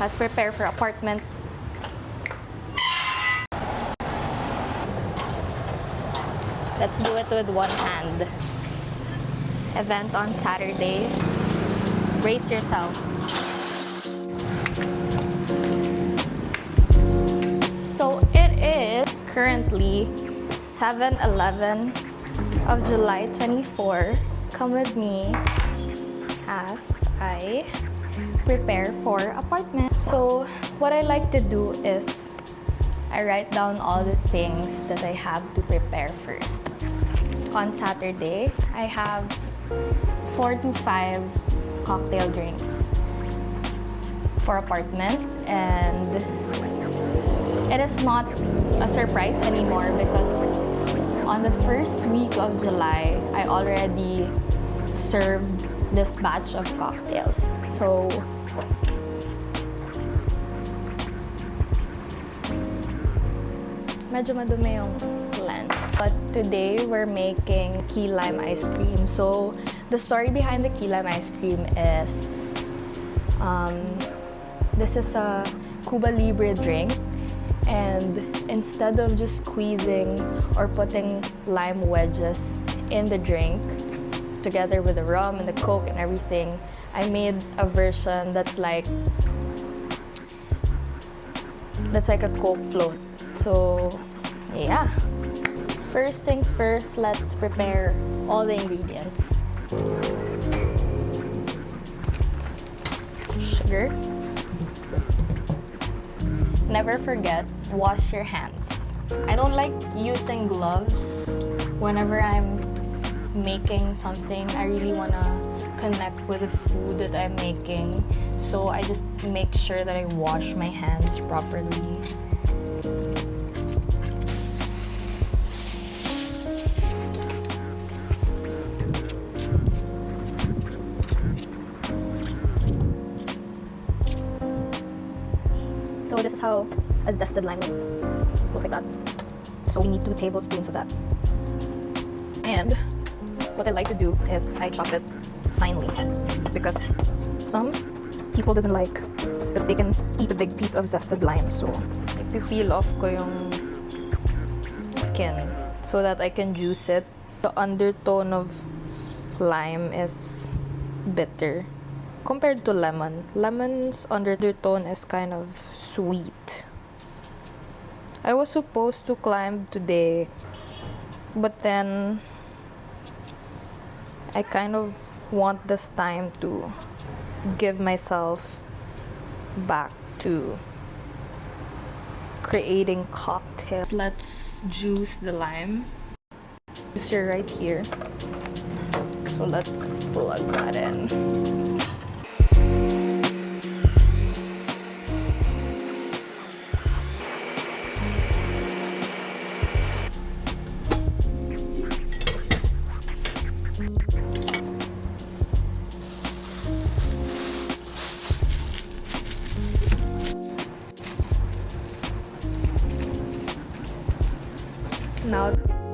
Let's prepare for apartment. Let's do it with one hand. Event on Saturday. Brace yourself. So it is currently 7-11 of July 24. Come with me as I prepare for apartment. So what I like to do is I write down all the things that I have to prepare first. On Saturday, I have 4 to 5 cocktail drinks for apartment, and it is not a surprise anymore because on the first week of July, I already served this batch of cocktails. So medyo madumi yung lens. But today, we're making key lime ice cream. So the story behind the key lime ice cream is this is a Cuba Libre drink, and instead of just squeezing or putting lime wedges in the drink together with the rum and the Coke and everything, I made a version that's like a Coke float. So yeah, first things first, let's prepare all the ingredients. Sugar. Never forget, wash your hands. I don't like using gloves whenever I'm making something. I really want to connect with the food that I'm making, so I just make sure that I wash my hands properly. So this is how a zested lime looks. Looks like that. So we need 2 tablespoons of that. And what I like to do is I chop it finely, because some people doesn't like that they can eat a big piece of zested lime. So ipipeel off ko yung skin so that I can juice it. The undertone of lime is bitter compared to lemon. Lemon's undertone is kind of sweet. I was supposed to climb today, but then I kind of want this time to give myself back to creating cocktails. Let's juice the lime. Juicer right here. So let's plug that in. Now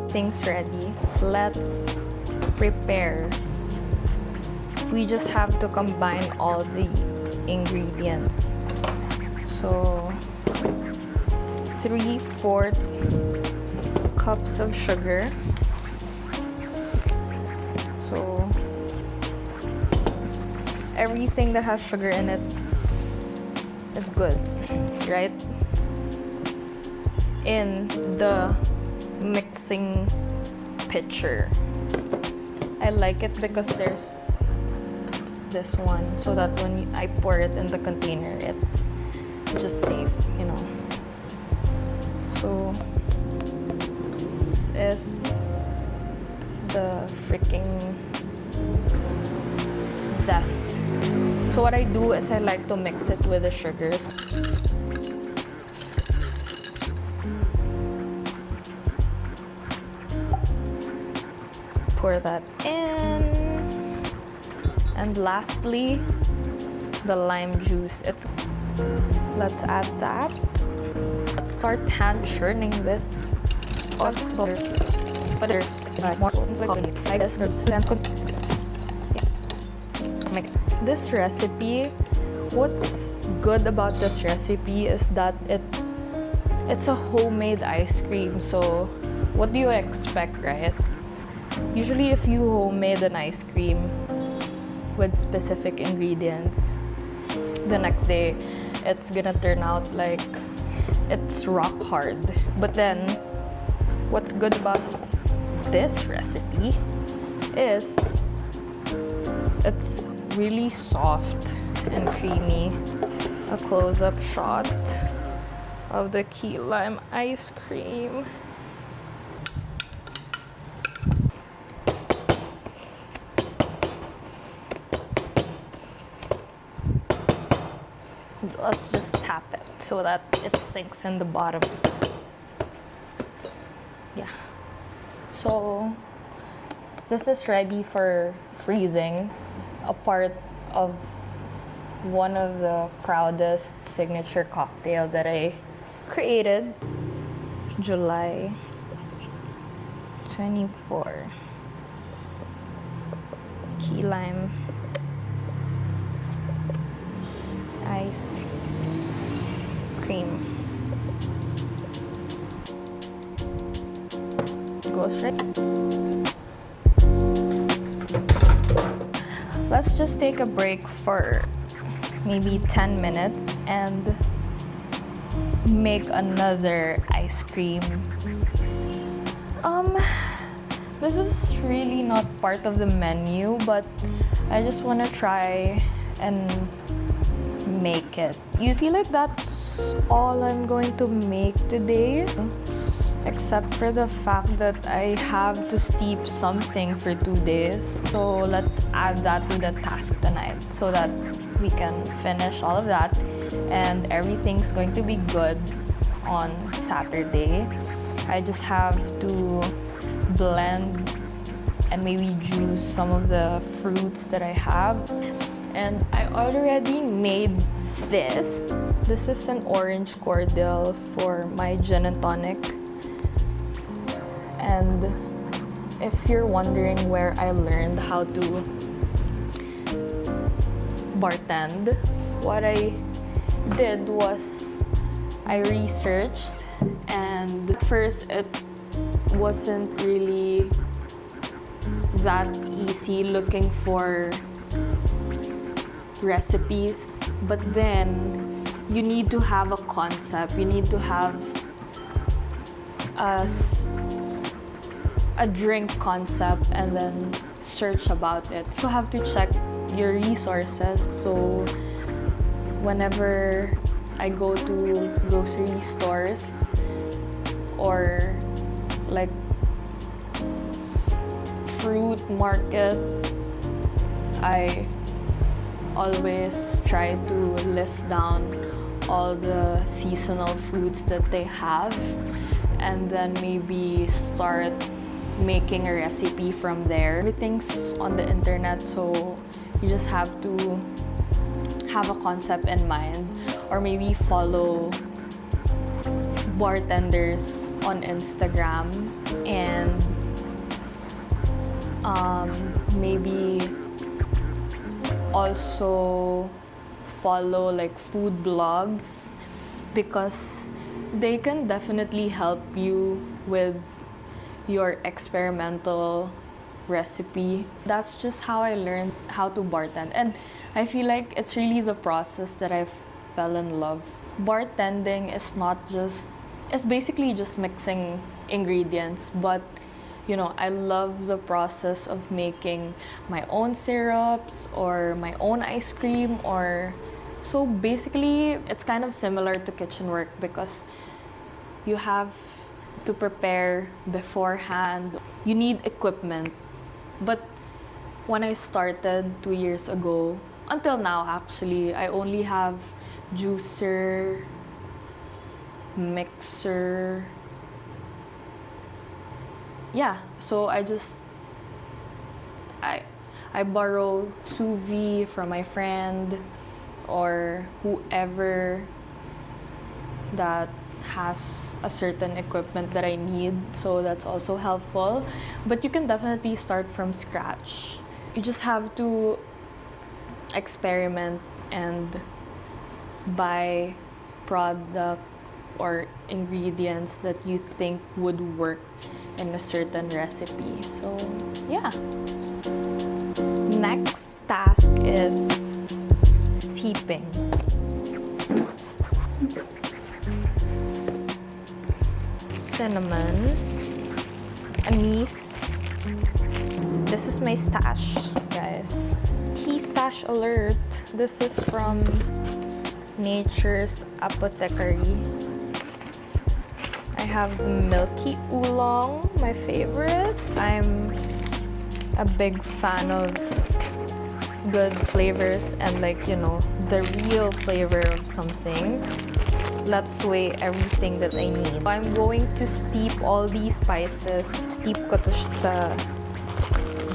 things ready, let's prepare. We just have to combine all the ingredients. So 3/4 cups of sugar. So everything that has sugar in it is good, right? In the mixing pitcher, I like it because there's this one, so that when I pour it in the container, it's just safe, you know. So this is the freaking zest. So what I do is I like to mix it with the sugars. Pour that in. And lastly, the lime juice. Let's add that. Let's start hand churning this. This recipe What's good about this recipe is that it's a homemade ice cream. So what do you expect, right? Usually if you homemade an ice cream with specific ingredients, the next day it's gonna turn out like it's rock hard. But then what's good about this recipe is it's really soft and creamy. A close-up shot of the key lime ice cream. Let's just tap it so that it sinks in the bottom. Yeah. So this is ready for freezing. A part of one of the proudest signature cocktail that I created. July 24. Key lime ice cream. Goes right. Let's just take a break for maybe 10 minutes and make another ice cream. This is really not part of the menu, but I just want to try and make it. You feel like that's all I'm going to make today, except for the fact that I have to steep something for 2 days. So let's add that to the task tonight so that we can finish all of that and everything's going to be good on Saturday. I just have to blend and maybe juice some of the fruits that I have. And I already made this. This is an orange cordial for my gin and tonic. And if you're wondering where I learned how to bartend, what I did was I researched, and at first it wasn't really that easy looking for recipes, but then you need to have a concept, you need to have a drink concept and then search about it. You have to check your resources, so whenever I go to grocery stores or like fruit market, I always try to list down all the seasonal fruits that they have and then maybe start making a recipe from there. Everything's on the internet, so you just have to have a concept in mind, or maybe follow bartenders on Instagram and maybe also follow like food blogs, because they can definitely help you with your experimental recipe. That's just how I learned how to bartend, and I feel like it's really the process that I fell in love. Bartending is not just, it's basically just mixing ingredients, but you know, I love the process of making my own syrups or my own ice cream, or so basically it's kind of similar to kitchen work because you have to prepare beforehand. You need equipment. But when I started 2 years ago, until now actually, I only have juicer, mixer. Yeah, so I borrow sous vide from my friend or whoever that has a certain equipment that I need, so that's also helpful. But you can definitely start from scratch. You just have to experiment and buy product or ingredients that you think would work in a certain recipe. So yeah. Next task is steeping. Cinnamon, anise. This is my stash, guys. Tea stash alert. This is from Nature's Apothecary. I have the milky oolong, my favorite. I'm a big fan of good flavors and, like, you know, the real flavor of something. Let's weigh everything that I need. I'm going to steep all these spices. Steep ko to sa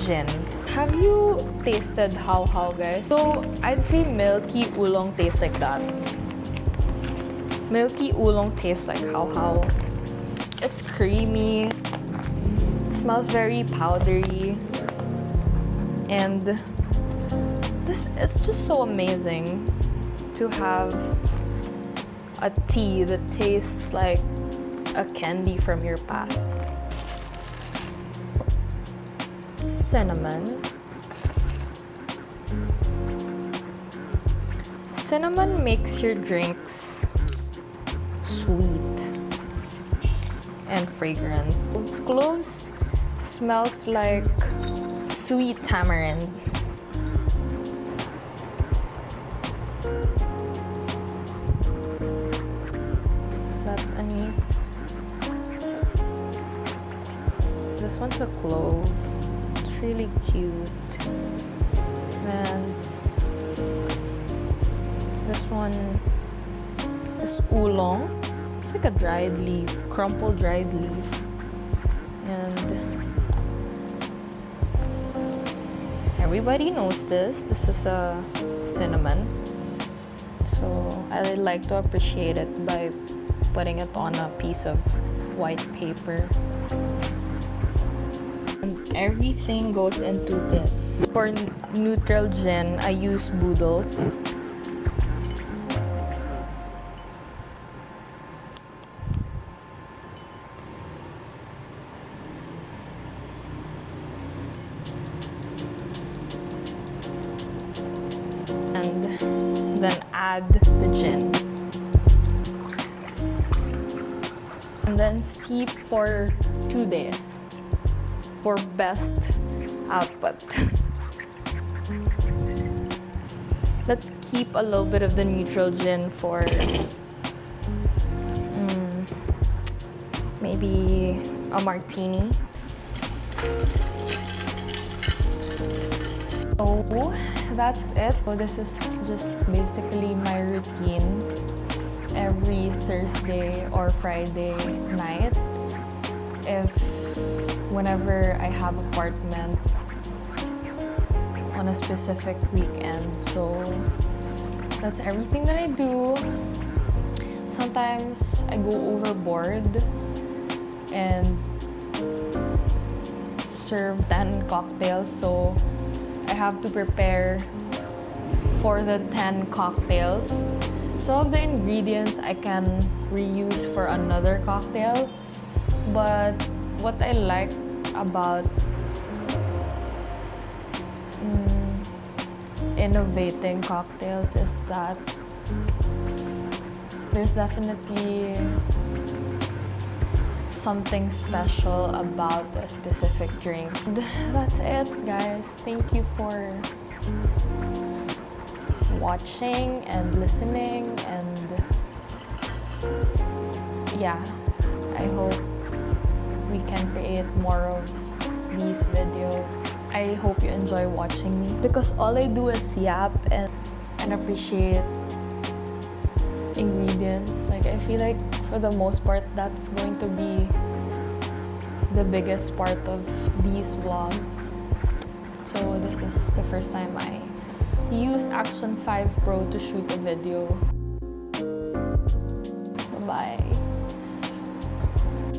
gin. Have you tasted how, guys? So, I'd say milky oolong tastes like that. Milky oolong tastes like how. It's creamy. It smells very powdery. And it's just so amazing to have a tea that tastes like a candy from your past. Cinnamon. Cinnamon makes your drinks sweet and fragrant. Cloves smells like sweet tamarind. That's anise. This one's a clove. It's really cute. And this one is oolong. It's like a dried leaf, crumpled dried leaf. And everybody knows this. This is a cinnamon. So I like to appreciate it by putting it on a piece of white paper. And everything goes into this. For neutral gin, I use boodles. And then add the gin. And then steep for 2 days for best output. Let's keep a little bit of the neutral gin for maybe a martini. So that's it. So this is just basically my routine every Thursday or Friday night. Whenever I have apartment on a specific weekend. So that's everything that I do. Sometimes I go overboard and serve 10 cocktails, so I have to prepare for the 10 cocktails. Some of the ingredients I can reuse for another cocktail, but what I like about innovating cocktails is that there's definitely something special about a specific drink. And that's it, guys. Thank you for watching and listening, and yeah, I hope we can create more of these videos. I hope you enjoy watching me, because all I do is yap and appreciate ingredients. Like, I feel like for the most part that's going to be the biggest part of these vlogs. So this is the first time I use Action 5 Pro to shoot a video.